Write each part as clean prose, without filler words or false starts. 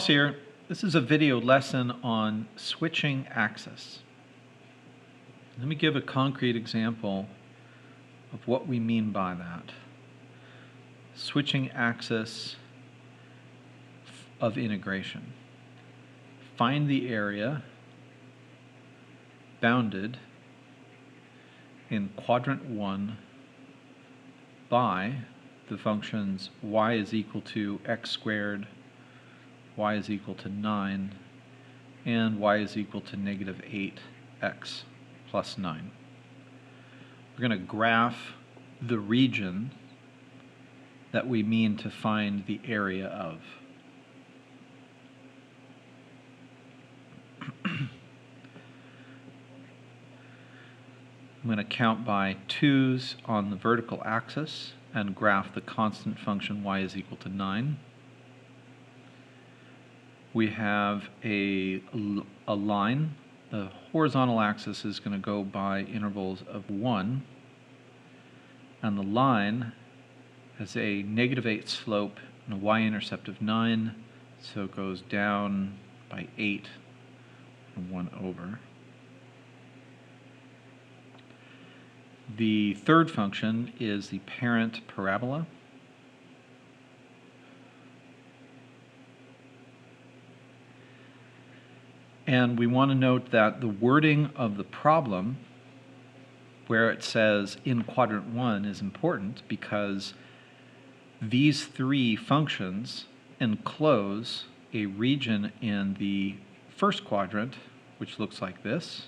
VLS here. This is a video lesson on switching axis. Let me give a concrete example of what we mean by that. Switching axis of integration. Find the area bounded in quadrant 1 by the functions y is equal to x squared, y is equal to 9, and y is equal to negative 8x plus 9. We're going to graph the region that we mean to find the area of. I'm going to count by 2's on the vertical axis and graph the constant function y is equal to 9. We have a line. The horizontal axis is going to go by intervals of 1, and the line has a negative 8 slope and a y-intercept of 9, so it goes down by 8 and 1 over. The third function is the parent parabola. And we want to note that the wording of the problem, where it says in quadrant 1, is important because these three functions enclose a region in the first quadrant, which looks like this.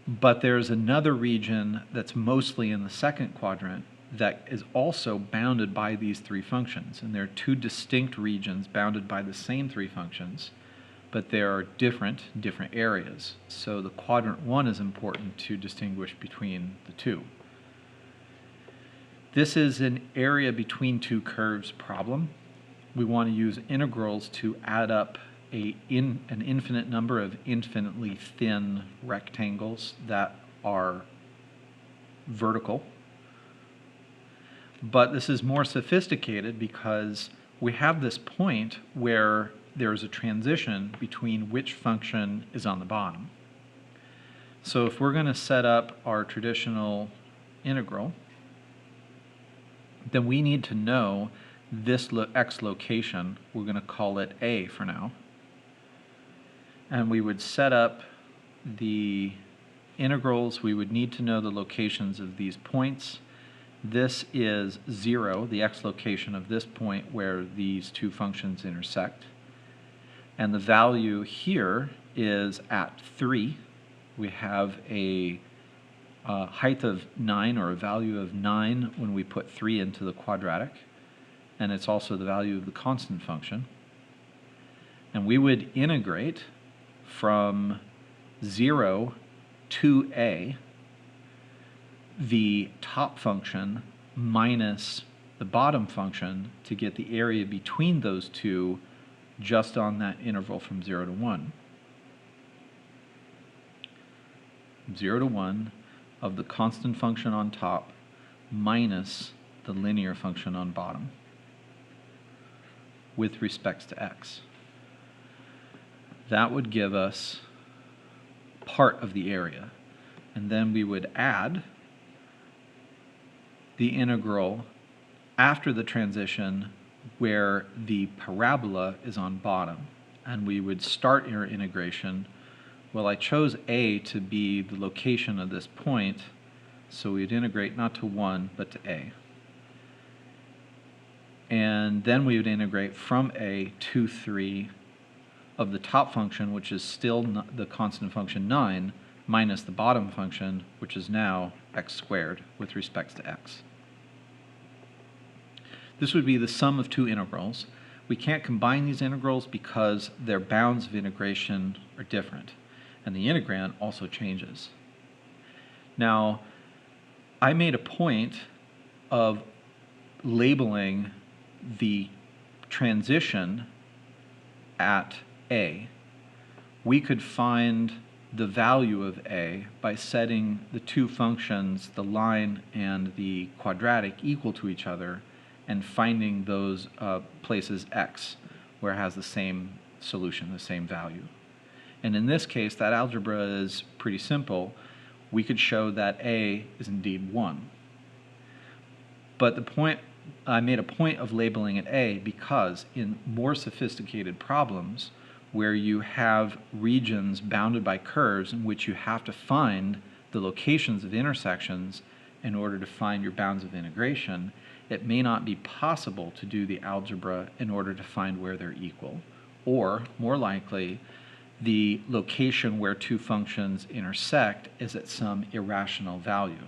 But there's another region that's mostly in the second quadrant that is also bounded by these three functions. And there are two distinct regions bounded by the same three functions, but there are different areas. So the quadrant 1 is important to distinguish between the two. This is an area between two curves problem. We want to use integrals to add up an infinite number of infinitely thin rectangles that are vertical. But this is more sophisticated because we have this point where there's a transition between which function is on the bottom. So if we're going to set up our traditional integral, then we need to know this x location. We're going to call it A for now. And we would set up the integrals. We would need to know the locations of these points. This is 0, the x location of this point where these two functions intersect. And the value here is at 3. We have a height of 9, or a value of 9 when we put 3 into the quadratic. And it's also the value of the constant function. And we would integrate from 0 to a, the top function minus the bottom function to get the area between those two just on that interval from 0 to 1. 0 to 1 of the constant function on top minus the linear function on bottom with respects to x. That would give us part of the area. And then we would add the integral after the transition where the parabola is on bottom. And we would start our integration. Well, I chose A to be the location of this point, so we'd integrate not to 1, but to A. And then we would integrate from A to 3 of the top function, which is still the constant function 9, minus the bottom function, which is now x squared with respect to x. This would be the sum of two integrals. We can't combine these integrals because their bounds of integration are different, and the integrand also changes. Now, I made a point of labeling the transition at A. We could find the value of A by setting the two functions, the line and the quadratic, equal to each other and finding those places x. where it has the same solution, the same value. And in this case, that algebra is pretty simple. We could show that A is indeed 1. But I made a point of labeling it A because in more sophisticated problems where you have regions bounded by curves in which you have to find the locations of intersections in order to find your bounds of integration, it may not be possible to do the algebra in order to find where they're equal. Or, more likely, the location where two functions intersect is at some irrational value.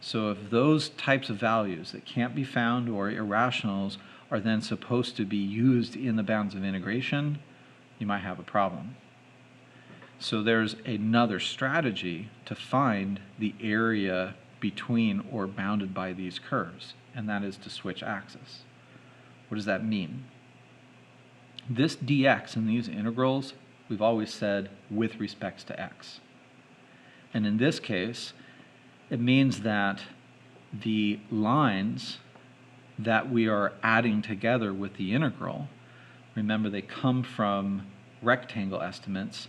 So if those types of values that can't be found or irrationals are then supposed to be used in the bounds of integration, you might have a problem. So there's another strategy to find the area between or bounded by these curves, and that is to switch axis. What does that mean? This dx in these integrals, we've always said with respects to x. And in this case, it means that the lines that we are adding together with the integral, remember they come from rectangle estimates,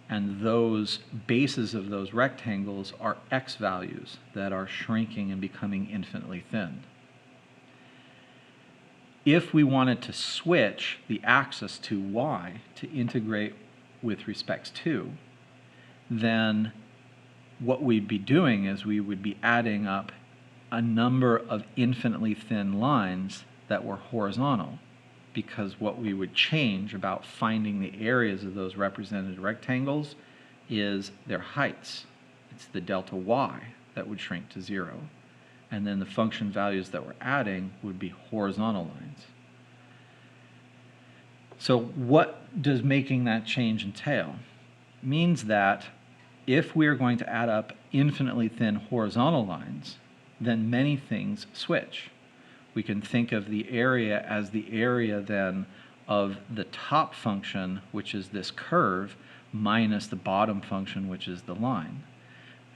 and those bases of those rectangles are x values that are shrinking and becoming infinitely thin. If we wanted to switch the axis to y to integrate with respects to, then what we'd be doing is we would be adding up a number of infinitely thin lines that were horizontal, because what we would change about finding the areas of those represented rectangles is their heights. It's the delta y that would shrink to 0. And then the function values that we're adding would be horizontal lines. So what does making that change entail? It means that if we are going to add up infinitely thin horizontal lines, then many things switch. We can think of the area as the area then of the top function, which is this curve, minus the bottom function, which is the line.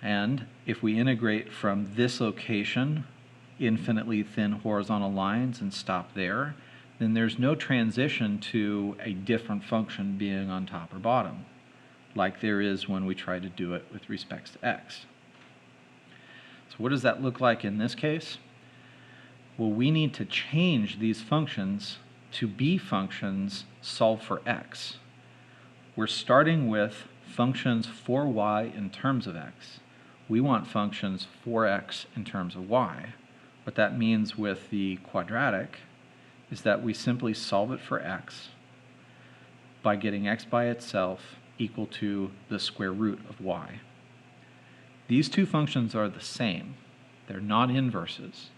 And if we integrate from this location, infinitely thin horizontal lines, and stop there, then there's no transition to a different function being on top or bottom, like there is when we try to do it with respects to x. So what does that look like in this case? Well, we need to change these functions to be functions solved for x. We're starting with functions for y in terms of x. We want functions for x in terms of y. What that means with the quadratic is that we simply solve it for x by getting x by itself equal to the square root of y. These two functions are the same. They're not inverses.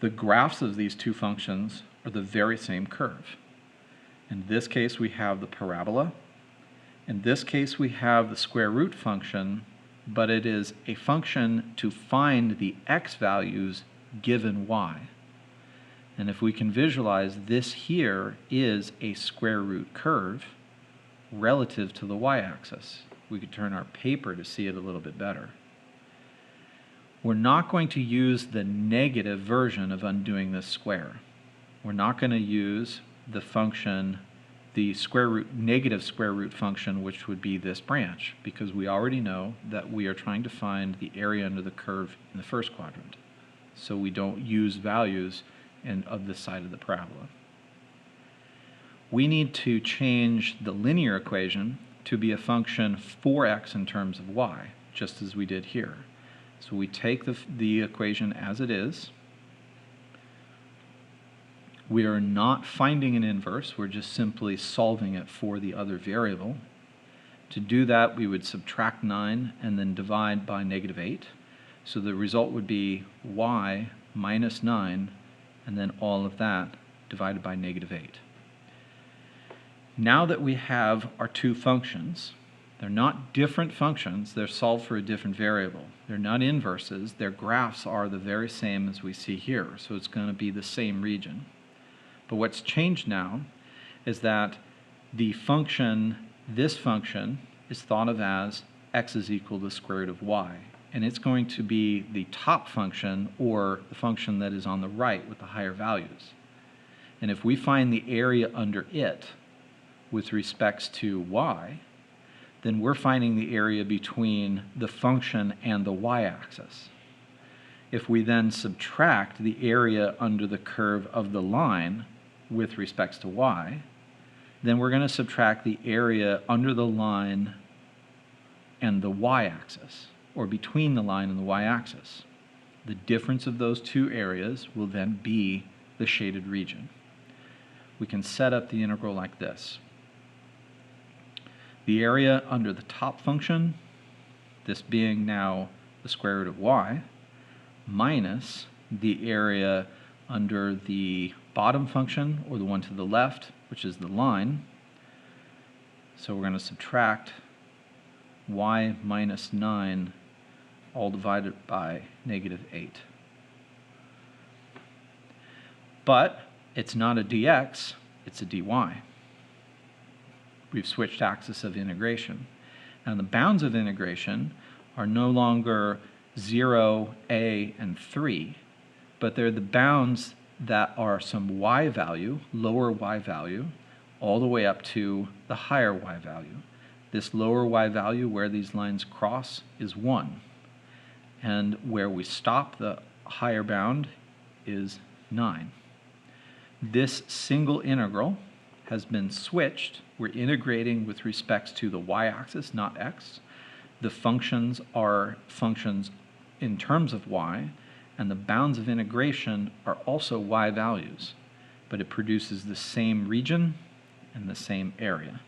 The graphs of these two functions are the very same curve. In this case, we have the parabola. In this case, we have the square root function, but it is a function to find the x values given y. And if we can visualize, this here is a square root curve relative to the y-axis. We could turn our paper to see it a little bit better. We're not going to use the negative version of undoing this square. We're not going to use the function, the negative square root function, which would be this branch, because we already know that we are trying to find the area under the curve in the first quadrant. So we don't use values of this side of the parabola. We need to change the linear equation to be a function for x in terms of y, just as we did here. So we take the equation as it is. We are not finding an inverse, we're just simply solving it for the other variable. To do that, we would subtract 9 and then divide by -8. So the result would be y minus 9, and then all of that divided by -8. Now that we have our two functions, they're not different functions, they're solved for a different variable. They're not inverses, their graphs are the very same as we see here, so it's going to be the same region. But what's changed now is that the function, this function, is thought of as x is equal to the square root of y. And it's going to be the top function, or the function that is on the right with the higher values. And if we find the area under it with respects to y, then we're finding the area between the function and the y-axis. If we then subtract the area under the curve of the line with respects to y, then we're going to subtract the area under the line and the y-axis, or between the line and the y-axis. The difference of those two areas will then be the shaded region. We can set up the integral like this. The area under the top function, this being now the square root of y, minus the area under the bottom function, or the one to the left, which is the line. So we're going to subtract y minus 9 all divided by -8. But it's not a dx, it's a dy. We've switched axis of integration. Now the bounds of integration are no longer 0, a, and 3, but they're the bounds that are some y value, lower y value, all the way up to the higher y value. This lower y value where these lines cross is 1, and where we stop the higher bound is 9. This single integral has been switched. We're integrating with respects to the y-axis, not x. The functions are functions in terms of y, and the bounds of integration are also y values, but it produces the same region and the same area.